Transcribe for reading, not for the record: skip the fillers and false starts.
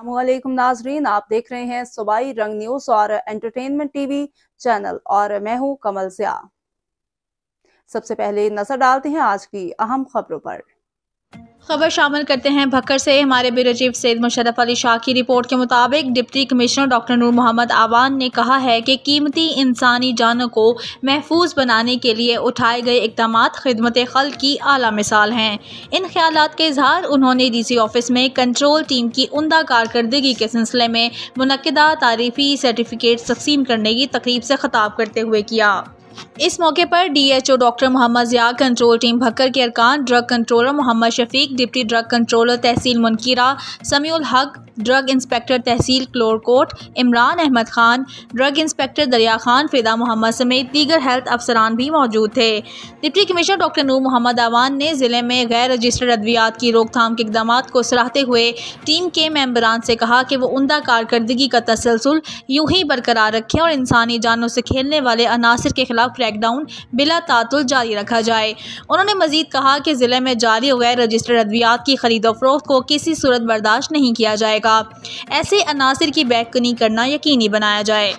अस्सलामुअलैकुम नाजरीन, आप देख रहे हैं सूबाई रंग न्यूज़ और एंटरटेनमेंट टीवी चैनल और मैं हूं कमल ज़िया। सबसे पहले नजर डालते हैं आज की अहम खबरों पर। खबर शामिल करते हैं भक्कर से। हमारे ब्यूरो चीफ सैयद मुशर्रफ अली शाह की रिपोर्ट के मुताबिक डिप्टी कमिश्नर डॉक्टर नूर मोहम्मद आवान ने कहा है कि कीमती इंसानी जानों को महफूज बनाने के लिए उठाए गए इक़दामात खिदमत खल्क की आला मिसाल हैं। इन ख्यालात के इजहार उन्होंने DC ऑफिस में कंट्रोल टीम की उम्दा कारकर्दगी के सिलसिले में मुनक्किदा तारीफी सर्टिफिकेट तकसीम करने की तकरीब से खिताब करते हुए किया। इस मौके पर DHO doctor Mohammad Zia, control team Bhakkar के अरकान, drug controller Mohammad Shafiq, deputy drug controller तहसील मुनकीरा, समीउल हक, ड्रग इंस्पेक्टर तहसील क्लोरकोट, इमरान अहमद खान, ड्रग इंस्पेक्टर दरिया खान, फिदा मोहम्मद समेत दीगर हेल्थ अफसरान भी मौजूद थे। डिप्टी कमिश्नर डॉक्टर नूर मोहम्मद आवान ने ज़िले में गैर रजिस्टर्ड अद्वियात की रोकथाम के इक़दामात को सराहते हुए टीम के मेंबरान से कहा कि वो उम्दा कारकर्दगी का तसलसल यूं ही बरकरार रखें और इंसानी जानों से खेलने वाले अनासिर के खिलाफ क्रैकडाउन बिला तातुल जारी रखा जाए। उन्होंने मजीद कहा कि ज़िले में जारी गैर रजिस्टर्ड अद्वियात की खरीदो फरोख्त को किसी सूरत बर्दाश्त नहीं किया जाएगा। ऐसे अनासिर की बैकनी करना यकीनी बनाया जाए।